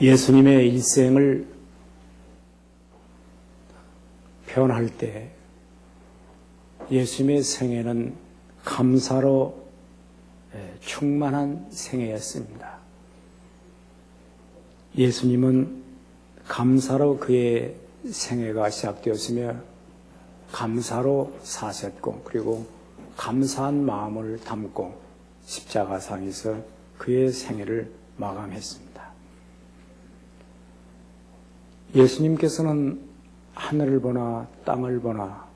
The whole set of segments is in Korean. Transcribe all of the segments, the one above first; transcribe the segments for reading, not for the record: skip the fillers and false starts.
예수님의 일생을 표현할 때 예수님의 생애는 감사로 충만한 생애였습니다. 예수님은 감사로 그의 생애가 시작되었으며 감사로 사셨고 그리고 감사한 마음을 담고 십자가상에서 그의 생애를 마감했습니다. 예수님께서는 하늘을 보나 땅을 보나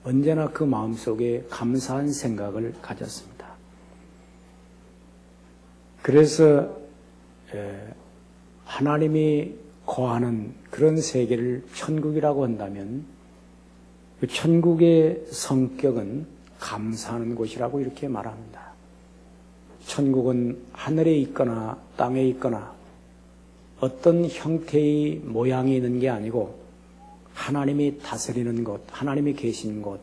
언제나 그 마음속에 감사한 생각을 가졌습니다. 그래서 하나님이 거하는 그런 세계를 천국이라고 한다면 그 천국의 성격은 감사하는 곳이라고 이렇게 말합니다. 천국은 하늘에 있거나 땅에 있거나 어떤 형태의 모양이 있는 게 아니고 하나님이 다스리는 곳, 하나님이 계신 곳,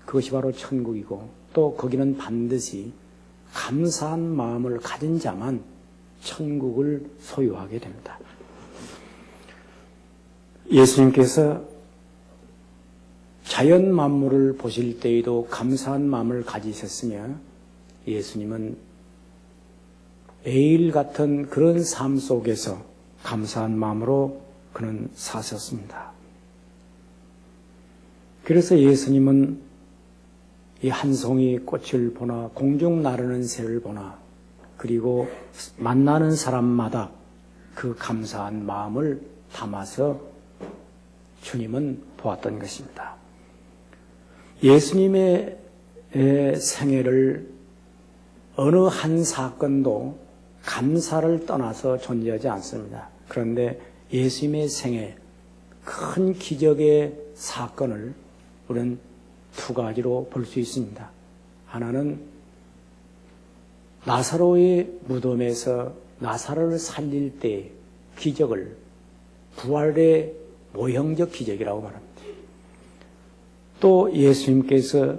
그것이 바로 천국이고 또 거기는 반드시 감사한 마음을 가진 자만 천국을 소유하게 됩니다. 예수님께서 자연 만물을 보실 때에도 감사한 마음을 가지셨으며 예수님은 매일 같은 그런 삶 속에서 감사한 마음으로 그는 사셨습니다. 그래서 예수님은 이 한 송이 꽃을 보나 공중 나르는 새를 보나 그리고 만나는 사람마다 그 감사한 마음을 담아서 주님은 보았던 것입니다. 예수님의 생애를 어느 한 사건도 감사를 떠나서 존재하지 않습니다. 그런데 예수님의 생애 큰 기적의 사건을 우리는 두 가지로 볼 수 있습니다. 하나는 나사로의 무덤에서 나사로를 살릴 때 기적을 부활의 모형적 기적이라고 말합니다. 또 예수님께서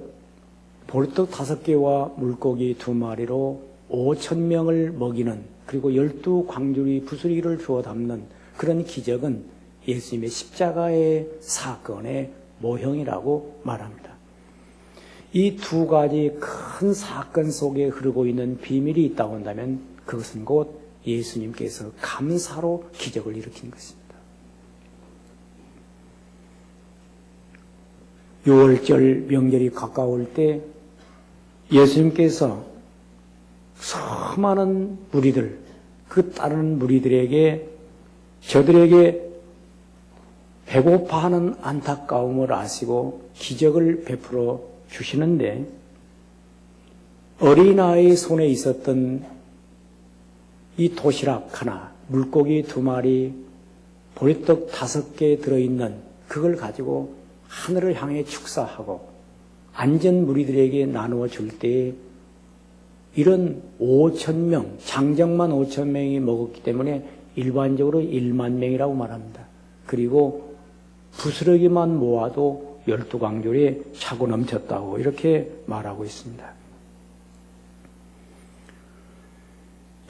보리떡 5개와 물고기 2마리로 5,000명을 먹이는 그리고 12광주리 부스러기를 주워 담는 그런 기적은 예수님의 십자가의 사건의 모형이라고 말합니다. 이 두 가지 큰 사건 속에 흐르고 있는 비밀이 있다고 한다면 그것은 곧 예수님께서 감사로 기적을 일으킨 것입니다. 6월절 명절이 가까울 때 예수님께서 수많은 무리들, 그 따르는 무리들에게 저들에게 배고파하는 안타까움을 아시고 기적을 베풀어 주시는데 어린아이의 손에 있었던 이 도시락 하나, 물고기 2마리, 보리떡 5개 들어있는 그걸 가지고 하늘을 향해 축사하고 앉은 무리들에게 나누어 줄 때 이런 5,000명, 장정만 5,000명이 먹었기 때문에 일반적으로 1만 명이라고 말합니다. 그리고 부스러기만 모아도 12광주리에 차고 넘쳤다고 이렇게 말하고 있습니다.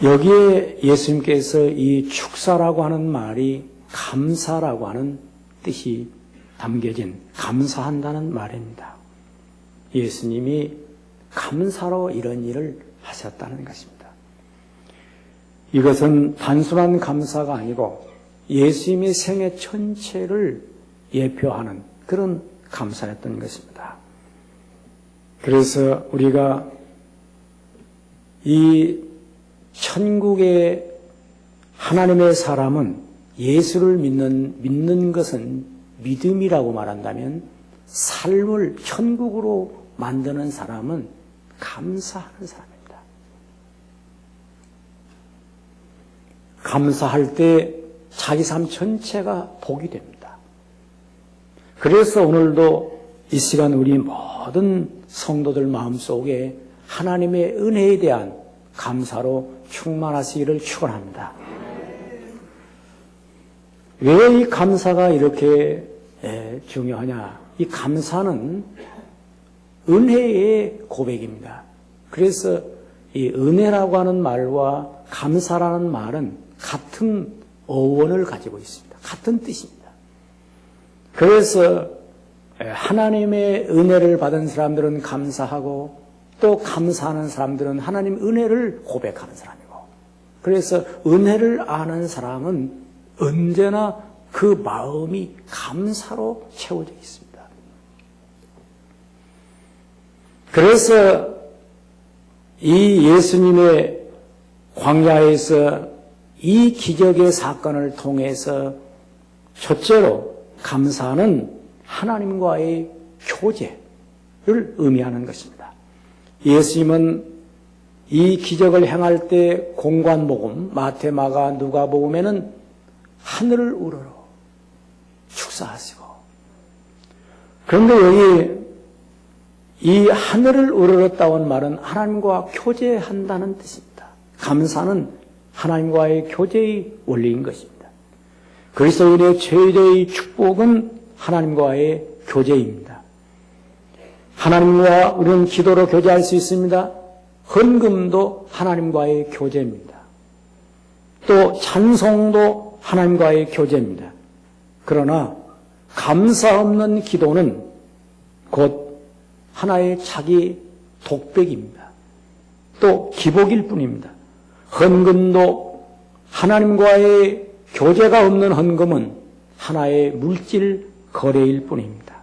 여기에 예수님께서 이 축사라고 하는 말이 감사라고 하는 뜻이 담겨진 감사한다는 말입니다. 예수님이 감사로 이런 일을 하셨다는 것입니다. 이것은 단순한 감사가 아니고 예수님의 생애 전체를 예표하는 그런 감사였던 것입니다. 그래서 우리가 이 천국의 하나님의 사람은 예수를 믿는 것은 믿음이라고 말한다면 삶을 천국으로 만드는 사람은 감사하는 사람입니다. 감사할 때 자기 삶 전체가 복이 됩니다. 그래서 오늘도 이 시간 우리 모든 성도들 마음속에 하나님의 은혜에 대한 감사로 충만하시기를 축원합니다. 왜 이 감사가 이렇게 중요하냐? 이 감사는 은혜의 고백입니다. 그래서 이 은혜라고 하는 말과 감사라는 말은 같은 어원을 가지고 있습니다. 같은 뜻입니다. 그래서 하나님의 은혜를 받은 사람들은 감사하고 또 감사하는 사람들은 하나님 은혜를 고백하는 사람이고, 그래서 은혜를 아는 사람은 언제나 그 마음이 감사로 채워져 있습니다. 그래서 이 예수님의 광야에서 이 기적의 사건을 통해서 첫째로 감사는 하나님과의 교제를 의미하는 것입니다. 예수님은 이 기적을 행할 때 공관복음, 마태, 마가, 누가복음에는 하늘을 우러러 축사하시고, 그런데 여기 이 하늘을 우러렀다는 말은 하나님과 교제한다는 뜻입니다. 감사는 하나님과의 교제의 원리인 것입니다. 그리스도인의 최대의 축복은 하나님과의 교제입니다. 하나님과 우리는 기도로 교제할 수 있습니다. 헌금도 하나님과의 교제입니다. 또 찬송도 하나님과의 교제입니다. 그러나 감사 없는 기도는 곧 하나의 자기 독백입니다. 또 기복일 뿐입니다. 헌금도 하나님과의 교제가 없는 헌금은 하나의 물질 거래일 뿐입니다.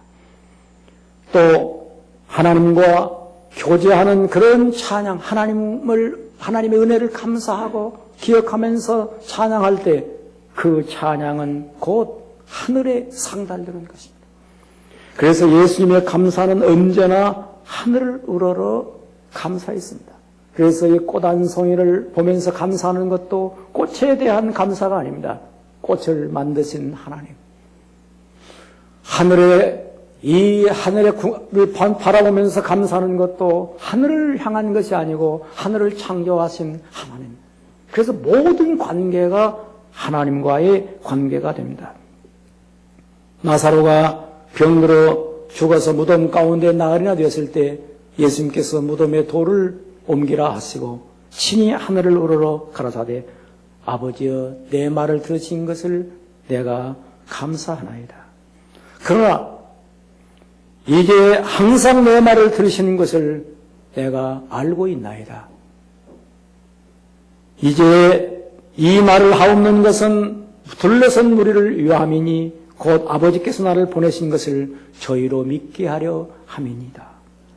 또 하나님과 교제하는 그런 찬양, 하나님의 은혜를 감사하고 기억하면서 찬양할 때 그 찬양은 곧 하늘에 상달되는 것입니다. 그래서 예수님의 감사는 언제나 하늘을 우러러 감사했습니다. 그래서 이 꽃 한 송이를 보면서 감사하는 것도 꽃에 대한 감사가 아닙니다. 꽃을 만드신 하나님. 이 하늘을 바라보면서 감사하는 것도 하늘을 향한 것이 아니고 하늘을 창조하신 하나님. 그래서 모든 관계가 하나님과의 관계가 됩니다. 나사로가 병들어 죽어서 무덤 가운데 나흘이나 되었을 때 예수님께서 무덤에 돌을 옮기라 하시고 친히 하늘을 우러러 가라사대 아버지여 내 말을 들으신 것을 내가 감사하나이다. 그러나 이제 항상 내 말을 들으시는 것을 내가 알고 있나이다. 이제 이 말을 하옵는 것은 둘러선 무리를 위함이니 곧 아버지께서 나를 보내신 것을 저희로 믿게 하려 함이니이다.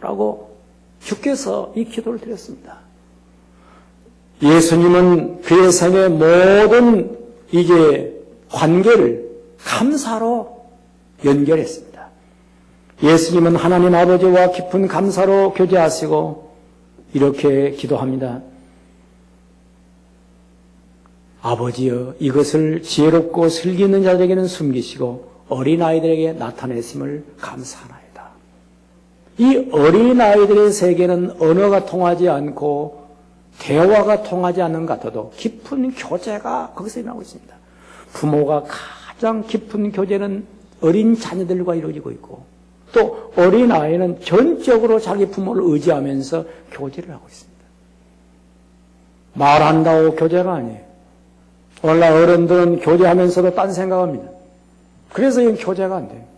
라고 주께서 이 기도를 드렸습니다. 예수님은 그의 삶의 모든 이제 관계를 감사로 연결했습니다. 예수님은 하나님 아버지와 깊은 감사로 교제하시고 이렇게 기도합니다. 아버지여 이것을 지혜롭고 슬기 있는 자들에게는 숨기시고 어린아이들에게 나타내심을 감사하나이다. 이 어린아이들의 세계는 언어가 통하지 않고 대화가 통하지 않는 것 같아도 깊은 교제가 거기서 일어나고 있습니다. 부모가 가장 깊은 교제는 어린 자녀들과 이루어지고 있고 또 어린아이는 전적으로 자기 부모를 의지하면서 교제를 하고 있습니다. 말한다고 교제가 아니에요. 오늘날 어른들은 교제하면서도 딴 생각합니다. 그래서 이건 교제가 안 됩니다.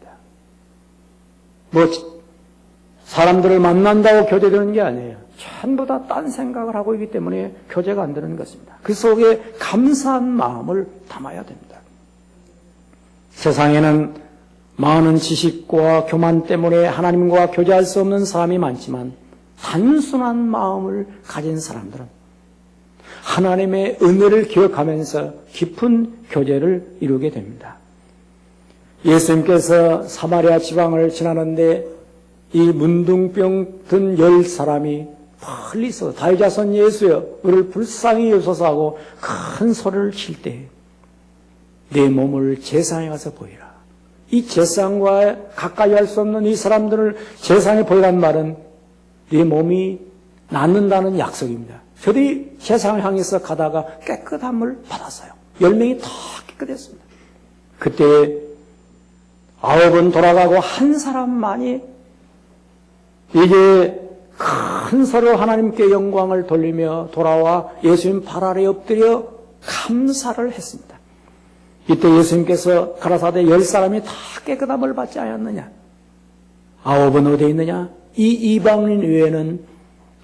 사람들을 만난다고 교제되는 게 아니에요. 전부 다 딴 생각을 하고 있기 때문에 교제가 안 되는 것입니다. 그 속에 감사한 마음을 담아야 됩니다. 세상에는 많은 지식과 교만 때문에 하나님과 교제할 수 없는 사람이 많지만 단순한 마음을 가진 사람들은 하나님의 은혜를 기억하면서 깊은 교제를 이루게 됩니다. 예수님께서 사마리아 지방을 지나는데 이 문둥병 든 10사람이 멀리서 다윗자손 예수여 우리를 불쌍히 여소서 하고 큰 소리를 칠 때 내 몸을 제사장에 가서 보이라. 이 제사장과 가까이 할 수 없는 이 사람들을 제사장에 보이란 말은 네 몸이 낫는다는 약속입니다. 저들이 세상을 향해서 가다가 깨끗한 물 받았어요. 10명이 다 깨끗했습니다. 그때 9은 돌아가고 한 사람만이 이제 큰 소리로 하나님께 영광을 돌리며 돌아와 예수님 발 아래 엎드려 감사를 했습니다. 이때 예수님께서 가라사대 10사람이 다 깨끗함을 받지 않았느냐? 9은 어디에 있느냐? 이 이방인 외에는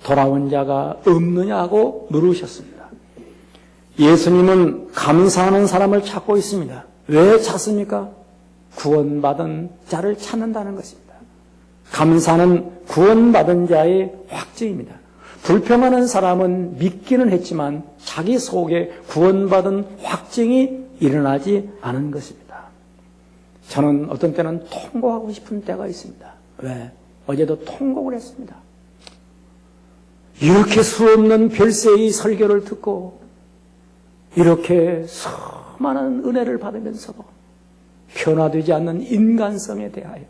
돌아온 자가 없느냐고 물으셨습니다. 예수님은 감사하는 사람을 찾고 있습니다. 왜 찾습니까? 구원받은 자를 찾는다는 것입니다. 감사는 구원받은 자의 확증입니다. 불평하는 사람은 믿기는 했지만 자기 속에 구원받은 확증이 일어나지 않은 것입니다. 저는 어떤 때는 통곡하고 싶은 때가 있습니다. 왜? 어제도 통곡을 했습니다. 이렇게 수없는 별세의 설교를 듣고 이렇게 수많은 은혜를 받으면서도 변화되지 않는 인간성에 대하여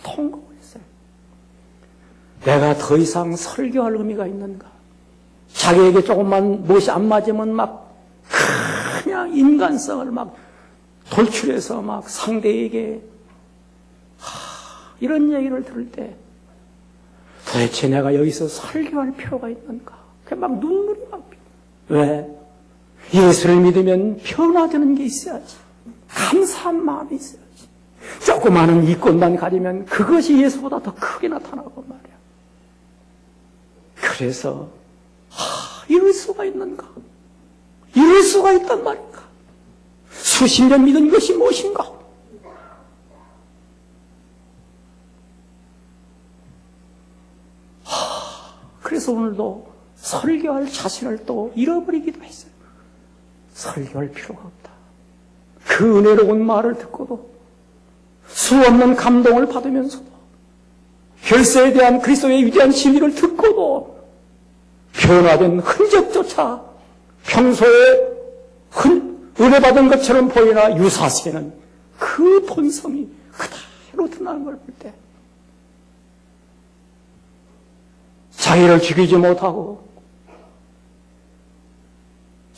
통곡을 했어요. 내가 더 이상 설교할 의미가 있는가? 자기에게 조금만 무엇이 안 맞으면 막 그냥 인간성을 막 돌출해서 막 상대에게 이런 얘기를 들을 때 도대체 내가 여기서 설교할 필요가 있는가? 그냥 막 눈물이 막 왜? 예수를 믿으면 변화되는 게 있어야지. 감사한 마음이 있어야지. 조그마한 이권만 가지면 그것이 예수보다 더 크게 나타나고 말이야. 그래서 이럴 수가 있는가? 이럴 수가 있단 말인가? 수십 년 믿은 것이 무엇인가? 그래서 오늘도 설교할 자신을 또 잃어버리기도 했어요. 설교할 필요가 없다. 그 은혜로운 말을 듣고도 수없는 감동을 받으면서도 결세에 대한 그리스도의 위대한 진리를 듣고도 변화된 흔적조차 평소에 은혜 받은 것처럼 보이나 유사시에는 그 본성이 그대로 드러나는 걸 볼 때 자기를 죽이지 못하고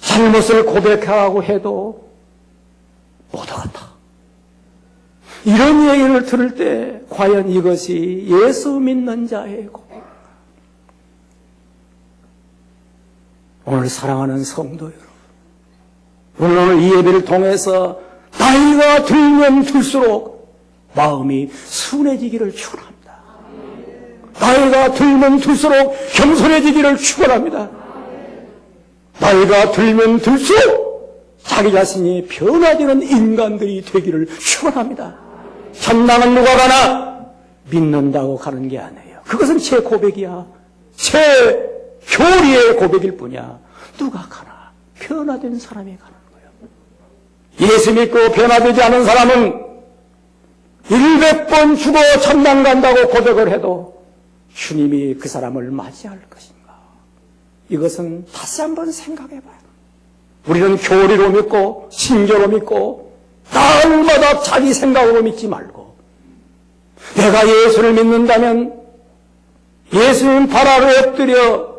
잘못을 고백하고 해도 못하겠다. 이런 얘기를 들을 때 과연 이것이 예수 믿는 자의 고백. 오늘 사랑하는 성도 여러분, 오늘 이 예배를 통해서 나이가 들면 들수록 마음이 순해지기를 축원합니다. 나이가 들면 들수록 겸손해지기를 축원합니다. 나이가 들면 들수록 자기 자신이 변화되는 인간들이 되기를 축원합니다. 천당은 누가 가나? 믿는다고 가는 게 아니에요. 그것은 제 고백이야. 제 교리의 고백일 뿐이야. 누가 가나? 변화된 사람이 가는 거예요. 예수 믿고 변화되지 않은 사람은 100번 죽어 천당 간다고 고백을 해도 주님이 그 사람을 맞이할 것인가? 이것은 다시 한번 생각해봐요. 우리는 교리로 믿고 신교로 믿고 날마다 자기 생각으로 믿지 말고 내가 예수를 믿는다면 예수님 발 아래 엎드려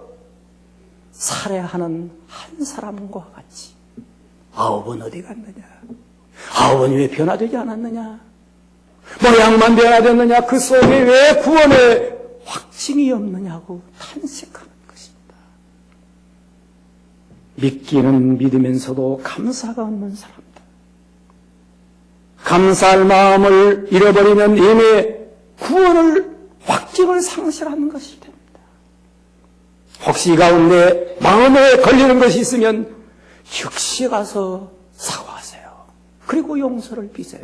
살해하는 한 사람과 같이 9은 어디 갔느냐? 9은 왜 변화되지 않았느냐? 모양만 변화됐느냐? 그 속에 왜 구원의 확증이 없느냐고 탄식하는 것입니다. 믿기는 믿으면서도 감사가 없는 사람들. 감사할 마음을 잃어버리면 이미 구원을 확증을 상실하는 것이 됩니다. 혹시 이 가운데 마음에 걸리는 것이 있으면 즉시 가서 사과하세요. 그리고 용서를 비세요.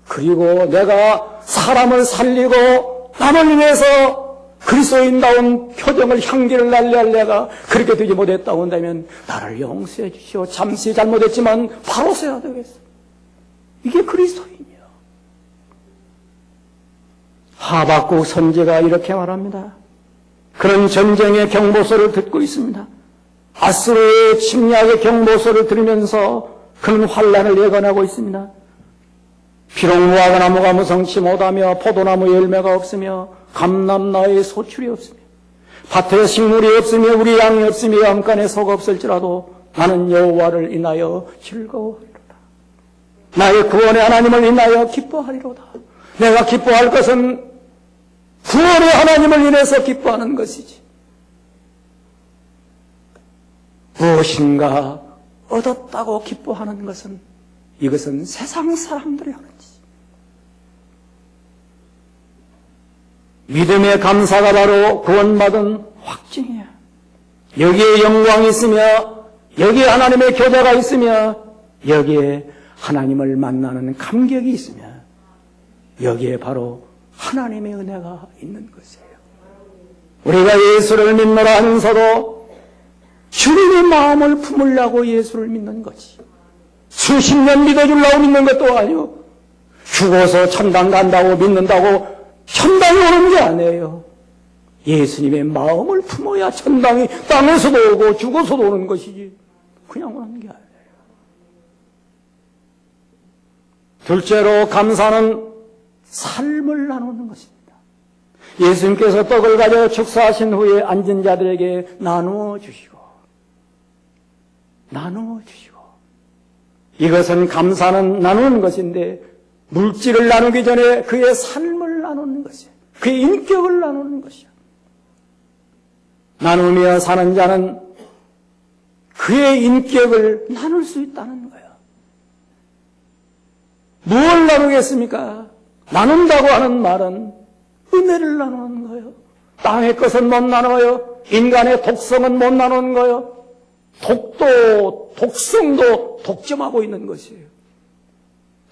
그리고 내가 사람을 살리고 남을 위해서 그리스도인다운 표정을 향기를 날려할 내가 그렇게 되지 못했다고 한다면 나를 용서해 주시오. 잠시 잘못했지만 바로 서야 되겠어. 이게 그리스도인이요. 하박국 선지가 이렇게 말합니다. 그런 전쟁의 경보소를 듣고 있습니다. 아수르의 침략의 경보소를 들으면서 그런 환란을 예언하고 있습니다. 비록 무화과나무가 무성치 못하며 포도나무 열매가 없으며 감람나무의 소출이 없으며 밭에 식물이 없으며 우리 양이 없으며 양간에 소가 없을지라도 나는 여호와를 인하여 즐거워하리로다. 나의 구원의 하나님을 인하여 기뻐하리로다. 내가 기뻐할 것은 구원의 하나님을 인해서 기뻐하는 것이지 무엇인가 얻었다고 기뻐하는 것은 이것은 세상 사람들이 하는 짓. 믿음의 감사가 바로 구원받은 확증이야. 여기에 영광이 있으며 여기에 하나님의 교제가 있으며 여기에 하나님을 만나는 감격이 있으며 여기에 바로 하나님의 은혜가 있는 것이에요. 우리가 예수를 믿노라 하면서도 주님의 마음을 품으려고 예수를 믿는 거지. 수십 년 믿어주려고 믿는 것도 아니고 죽어서 천당 간다고 믿는다고 천당이 오는 게 아니에요. 예수님의 마음을 품어야 천당이 땅에서도 오고 죽어서도 오는 것이지 그냥 오는 게 아니에요. 둘째로 감사는 삶을 나누는 것입니다. 예수님께서 떡을 가져 축사하신 후에 앉은 자들에게 나누어 주시고 이것은 감사는 나누는 것인데 물질을 나누기 전에 그의 삶을 나누는 것이에요. 그의 인격을 나누는 것이에요. 나누며 사는 자는 그의 인격을 나눌 수 있다는 거예요. 무엇을 나누겠습니까? 나눈다고 하는 말은 은혜를 나누는 거예요. 땅의 것은 못 나눠요. 인간의 독성은 못 나누는 거예요. 독도, 독성도 독점하고 있는 것이에요.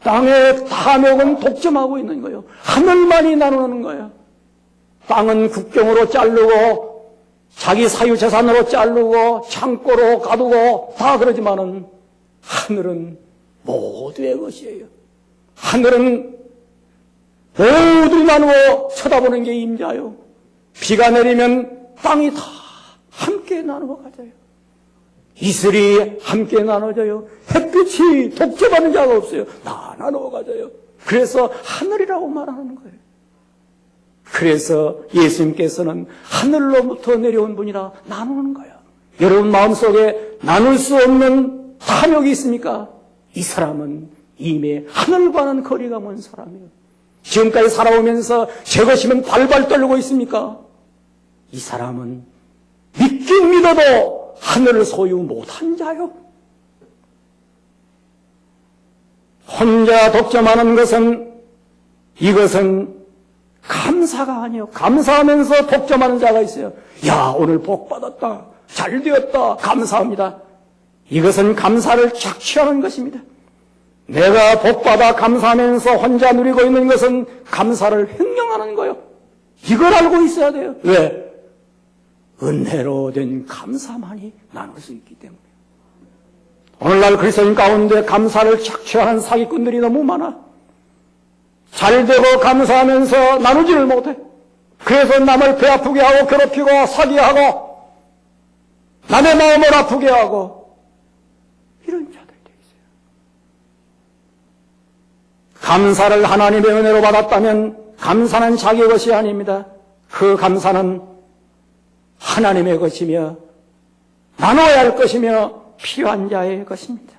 땅의 탐욕은 독점하고 있는 거예요. 하늘만이 나누는 거예요. 땅은 국경으로 자르고 자기 사유재산으로 자르고 창고로 가두고 다 그러지만은 하늘은 모두의 것이에요. 하늘은 모두 나누어 쳐다보는 게 임자요. 비가 내리면 땅이 다 함께 나누어 가져요. 이슬이 함께 나눠져요. 햇빛이 독점하는 자가 없어요. 다 나누어 가져요. 그래서 하늘이라고 말하는 거예요. 그래서 예수님께서는 하늘로부터 내려온 분이라 나누는 거예요. 여러분 마음속에 나눌 수 없는 탐욕이 있습니까? 이 사람은 이미 하늘과는 거리가 먼 사람이에요. 지금까지 살아오면서 제 것이면 발발 떨고 있습니까? 이 사람은 믿긴 믿어도 하늘을 소유 못한 자요. 혼자 독점하는 것은 이것은 감사가 아니에요. 감사하면서 독점하는 자가 있어요. 야, 오늘 복 받았다. 잘 되었다. 감사합니다. 이것은 감사를 착취하는 것입니다. 내가 복받아 감사하면서 혼자 누리고 있는 것은 감사를 횡령하는 거예요. 이걸 알고 있어야 돼요. 왜? 은혜로 된 감사만이 나눌 수 있기 때문에. 오늘날 그리스도인 가운데 감사를 착취하는 사기꾼들이 너무 많아. 잘 되고 감사하면서 나누지를 못해. 그래서 남을 배 아프게 하고 괴롭히고 사기하고 남의 마음을 아프게 하고 이런 자들이 되어 있어요. 감사를 하나님의 은혜로 받았다면 감사는 자기 것이 아닙니다. 그 감사는 하나님의 것이며 나눠야 할 것이며 필요한 자의 것입니다.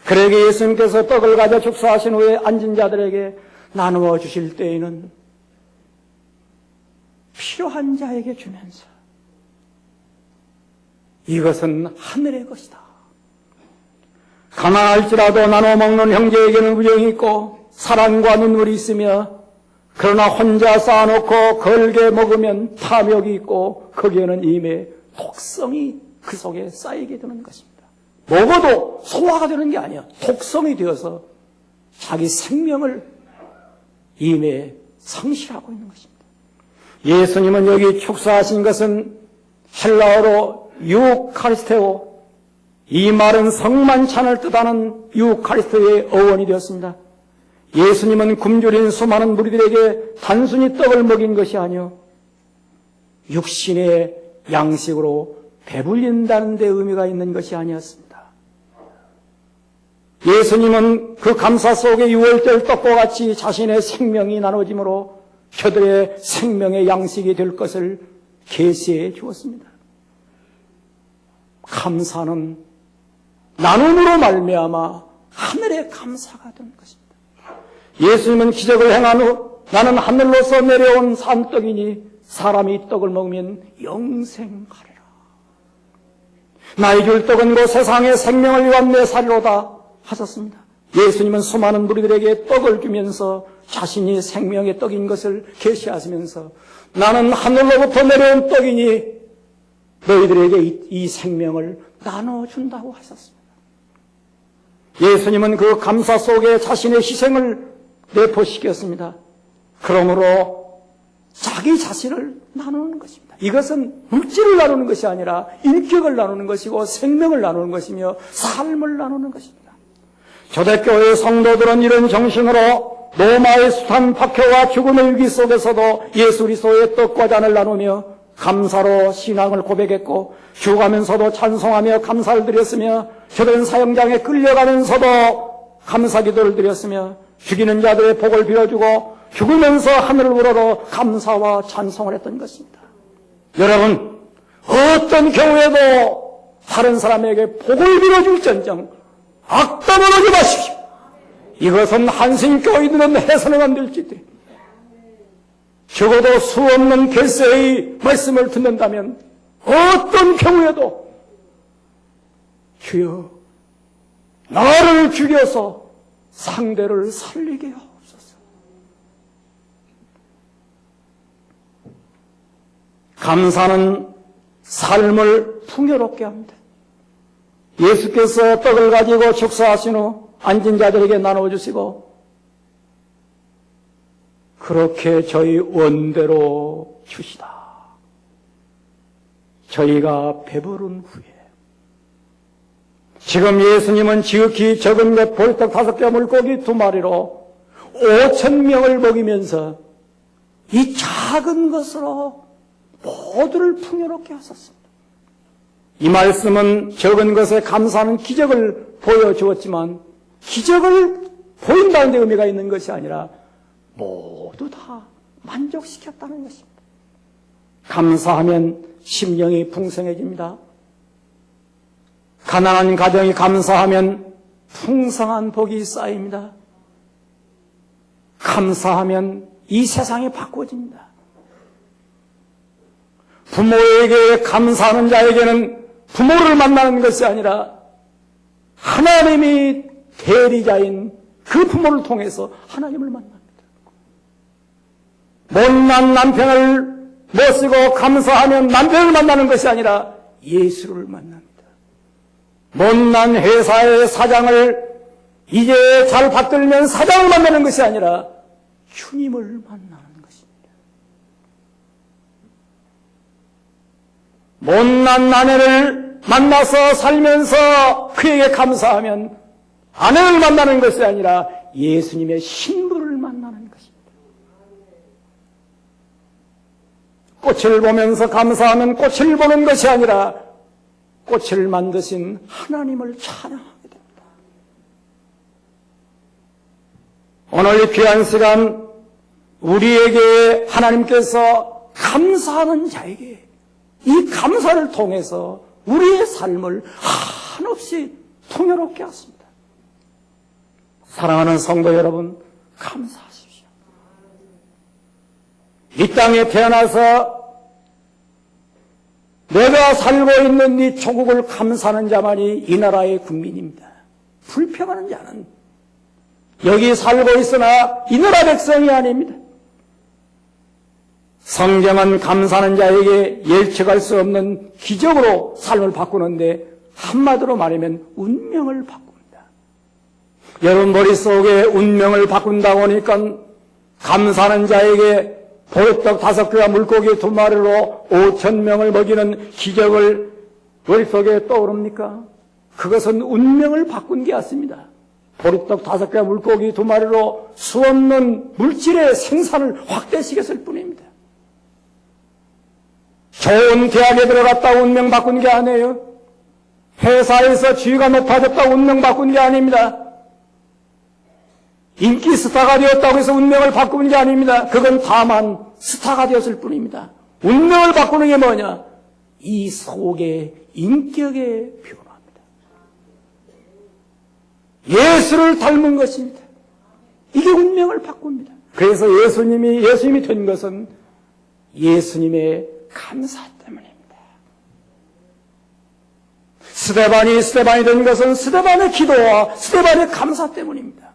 그러기에 예수님께서 떡을 가져 축사하신 후에 앉은 자들에게 나누어 주실 때에는 필요한 자에게 주면서 이것은 하늘의 것이다. 가난할지라도 나눠 먹는 형제에게는 우정이 있고 사랑과 눈물이 있으며 그러나 혼자 쌓아놓고 걸게 먹으면 탐욕이 있고 거기에는 이미 독성이 그 속에 쌓이게 되는 것입니다. 먹어도 소화가 되는 게 아니야. 독성이 되어서 자기 생명을 이미 상실하고 있는 것입니다. 예수님은 여기 축사하신 것은 헬라어로 유카리스테오, 이 말은 성만찬을 뜻하는 유카리스테오의 어원이 되었습니다. 예수님은 굶주린 수많은 무리들에게 단순히 떡을 먹인 것이 아니요 육신의 양식으로 배불린다는 데 의미가 있는 것이 아니었습니다. 예수님은 그 감사 속에 유월절 떡과 같이 자신의 생명이 나눠짐으로 저들의 생명의 양식이 될 것을 계시해 주었습니다. 감사는 나눔으로 말미암아 하늘의 감사가 되는 것입니다. 예수님은 기적을 행한 후 나는 하늘로서 내려온 산떡이니 사람이 이 떡을 먹으면 영생하리라. 나의 줄 떡은 곧 세상의 생명을 위한 내 살이로다 하셨습니다. 예수님은 수많은 무리들에게 떡을 주면서 자신이 생명의 떡인 것을 계시하시면서 나는 하늘로부터 내려온 떡이니 너희들에게 이 생명을 나눠준다고 하셨습니다. 예수님은 그 감사 속에 자신의 희생을 내포시켰습니다. 그러므로 자기 자신을 나누는 것입니다. 이것은 물질을 나누는 것이 아니라 인격을 나누는 것이고 생명을 나누는 것이며 삶을 나누는 것입니다. 초대교회 성도들은 이런 정신으로 로마의 숱한 박해와 죽음의 위기 속에서도 예수 그리스도의 떡과 잔을 나누며 감사로 신앙을 고백했고 죽어가면서도 찬송하며 감사를 드렸으며 교된 사형장에 끌려가면서도 감사 기도를 드렸으며 죽이는 자들의 복을 빌어주고 죽으면서 하늘을 우러러 감사와 찬송을 했던 것입니다. 여러분, 어떤 경우에도 다른 사람에게 복을 빌어줄전정 악담을 하지 마십시오. 이것은 한신교인들은 해서는 안 될지도 적어도 수없는 결세의 말씀을 듣는다면 어떤 경우에도 주여 나를 죽여서 상대를 살리게 하옵소서. 감사는 삶을 풍요롭게 합니다. 예수께서 떡을 가지고 축사하신 후 앉은 자들에게 나눠주시고 그렇게 저희 원대로 주시다. 저희가 배부른 후에 지금 예수님은 지극히 적은 것 보리떡 5개 물고기 2마리로 5,000명을 먹이면서 이 작은 것으로 모두를 풍요롭게 하셨습니다. 이 말씀은 적은 것에 감사하는 기적을 보여주었지만 기적을 보인다는 데 의미가 있는 것이 아니라 모두 다 만족시켰다는 것입니다. 감사하면 심령이 풍성해집니다. 가난한 가정이 감사하면 풍성한 복이 쌓입니다. 감사하면 이 세상이 바꿔집니다. 부모에게 감사하는 자에게는 부모를 만나는 것이 아니라 하나님이 대리자인 그 부모를 통해서 하나님을 만납니다. 못난 남편을 못쓰고 감사하면 남편을 만나는 것이 아니라 예수를 만납니다. 못난 회사의 사장을 이제 잘 받들면 사장을 만나는 것이 아니라 주님을 만나는 것입니다. 못난 아내를 만나서 살면서 그에게 감사하면 아내를 만나는 것이 아니라 예수님의 신부를 만나는 것입니다. 꽃을 보면서 감사하면 꽃을 보는 것이 아니라 꽃을 만드신 하나님을 찬양하게 됩니다. 오늘 이 귀한 시간 우리에게 하나님께서 감사하는 자에게 이 감사를 통해서 우리의 삶을 한없이 풍요롭게 하십니다. 사랑하는 성도 여러분, 감사하십시오. 이 땅에 태어나서 내가 살고 있는 이 조국을 감사하는 자만이 이 나라의 국민입니다. 불평하는 자는 여기 살고 있으나 이 나라 백성이 아닙니다. 성경은 감사하는 자에게 예측할 수 없는 기적으로 삶을 바꾸는데 한마디로 말하면 운명을 바꿉니다. 여러분 머릿속에 운명을 바꾼다고 하니까 감사하는 자에게 보리떡 5개와 물고기 2마리로 5,000명을 먹이는 기적을 머릿속에 떠오릅니까? 그것은 운명을 바꾼 게 아닙니다. 보리떡 5개와 물고기 2마리로 수없는 물질의 생산을 확대시켰을 뿐입니다. 좋은 대학에 들어갔다 운명 바꾼 게 아니에요. 회사에서 지위가 높아졌다 운명 바꾼 게 아닙니다. 인기 스타가 되었다고 해서 운명을 바꾸는 게 아닙니다. 그건 다만 스타가 되었을 뿐입니다. 운명을 바꾸는 게 뭐냐? 이 속의 인격의 변화입니다. 예수를 닮은 것입니다. 이게 운명을 바꿉니다. 그래서 예수님이 된 것은 예수님의 감사 때문입니다. 스데반이 된 것은 스데반의 기도와 스데반의 감사 때문입니다.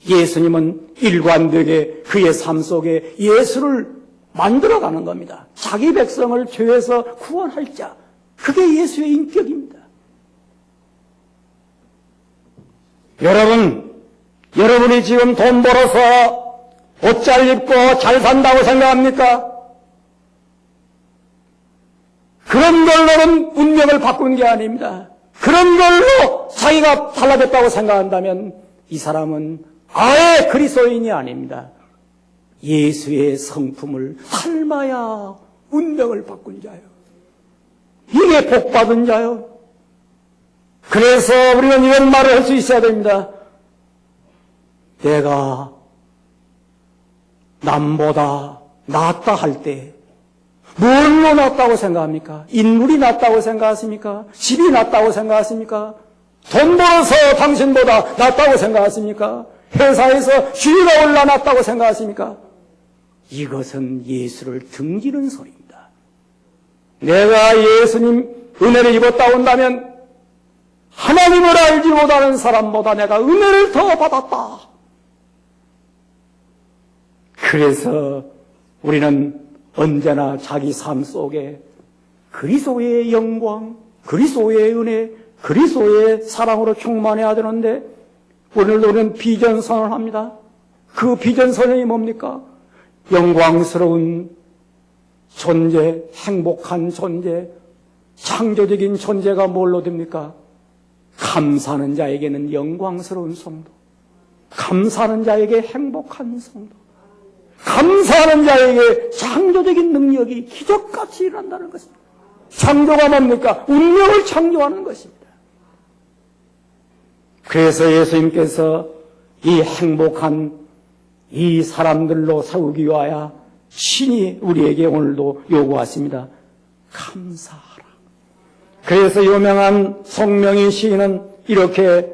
예수님은 일관되게 그의 삶 속에 예수를 만들어가는 겁니다. 자기 백성을 죄에서 구원할 자, 그게 예수의 인격입니다. 여러분이 지금 돈 벌어서 옷 잘 입고 잘 산다고 생각합니까? 그런 걸로는 운명을 바꾸는 게 아닙니다. 그런 걸로 자기가 달라졌다고 생각한다면 이 사람은 아예 그리스도인이 아닙니다. 예수의 성품을 닮아야 운명을 바꾼 자요. 이게 복받은 자요. 그래서 우리는 이런 말을 할 수 있어야 됩니다. 내가 남보다 낫다 할 때 뭘로 낫다고 생각합니까? 인물이 낫다고 생각하십니까? 집이 낫다고 생각하십니까? 돈 벌어서 당신보다 낫다고 생각하십니까? 회사에서 지위가 올라났다고 생각하십니까? 이것은 예수를 등지는 소리입니다. 내가 예수님 은혜를 입었다 온다면 하나님을 알지 못하는 사람보다 내가 은혜를 더 받았다. 그래서 우리는 언제나 자기 삶 속에 그리스도의 영광, 그리스도의 은혜, 그리스도의 사랑으로 충만해야 되는데 오늘도 우리는 비전선언을 합니다. 그 비전선언이 뭡니까? 영광스러운 존재, 행복한 존재, 창조적인 존재가 뭘로 됩니까? 감사하는 자에게는 영광스러운 성도, 감사하는 자에게 행복한 성도, 감사하는 자에게 창조적인 능력이 기적같이 일어난다는 것입니다. 창조가 뭡니까? 운명을 창조하는 것입니다. 그래서 예수님께서 이 행복한 이 사람들로 세우기 위하여 신이 우리에게 오늘도 요구하십니다. 감사하라. 그래서 유명한 송명희 시인은 이렇게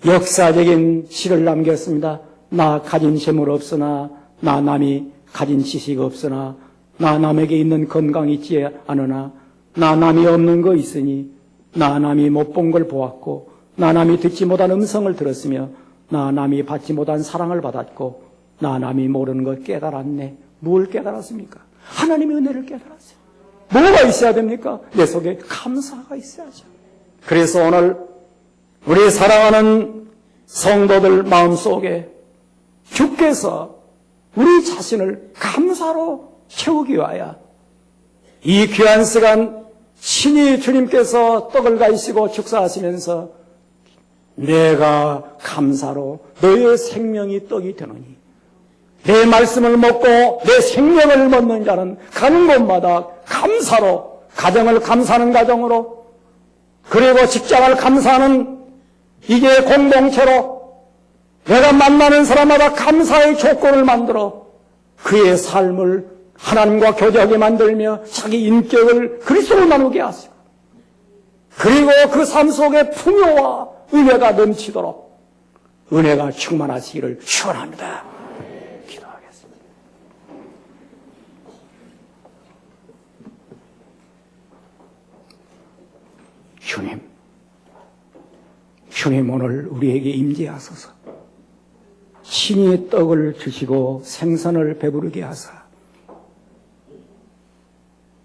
역사적인 시를 남겼습니다. 나 가진 재물 없으나 나 남이 가진 지식 없으나 나 남에게 있는 건강 있지 않으나 나 남이 없는 거 있으니 나 남이 못 본 걸 보았고 나 남이 듣지 못한 음성을 들었으며 나 남이 받지 못한 사랑을 받았고 나 남이 모르는 걸 깨달았네. 뭘 깨달았습니까? 하나님의 은혜를 깨달았어요. 뭐가 있어야 됩니까? 내 속에 감사가 있어야죠. 그래서 오늘 우리 사랑하는 성도들 마음속에 주께서 우리 자신을 감사로 채우기 위하여 이 귀한 시간 신이 주님께서 떡을 가지시고 축사하시면서 내가 감사로 너의 생명이 떡이 되느니 내 말씀을 먹고 내 생명을 먹는 자는 가는 곳마다 감사로, 가정을 감사하는 가정으로, 그리고 직장을 감사하는 이게 공동체로 내가 만나는 사람마다 감사의 조건을 만들어 그의 삶을 하나님과 교제하게 만들며 자기 인격을 그리스도로 나누게 하시고 그리고 그 삶 속에 풍요와 은혜가 넘치도록 은혜가 충만하시기를 축원합니다. 기도하겠습니다. 주님 오늘 우리에게 임재하소서. 신의 떡을 주시고 생선을 배부르게 하사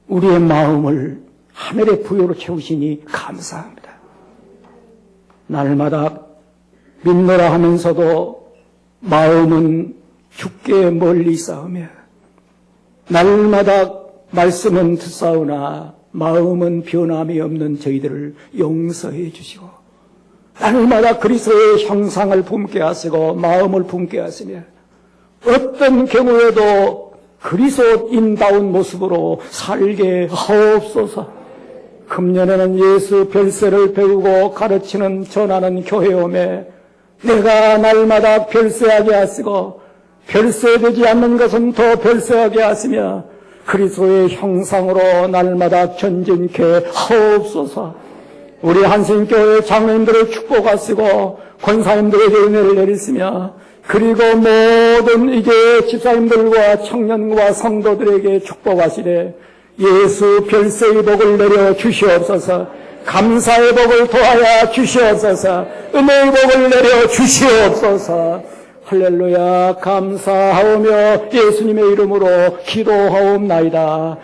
우리의 마음을 하늘의 부요로 채우시니 감사합니다. 날마다 믿노라 하면서도 마음은 주께 멀리 싸우며 날마다 말씀은 듣사오나 마음은 변함이 없는 저희들을 용서해 주시고 날마다 그리스도의 형상을 품게 하시고 마음을 품게 하시며 어떤 경우에도 그리스도인다운 모습으로 살게 하옵소서. 금년에는 예수 별세를 배우고 가르치는 전하는 교회 오매 내가 날마다 별세하게 하시고 별세되지 않는 것은 더 별세하게 하시며 그리스도의 형상으로 날마다 전진케 하옵소서. 우리 한신교회 장로님들을 축복하시고 권사님들에게 은혜를 내리시며 그리고 모든 이제 집사님들과 청년과 성도들에게 축복하시되 예수 별세의 복을 내려 주시옵소서. 감사의 복을 더하여 주시옵소서. 은혜의 복을 내려 주시옵소서. 할렐루야. 감사하오며 예수님의 이름으로 기도하옵나이다.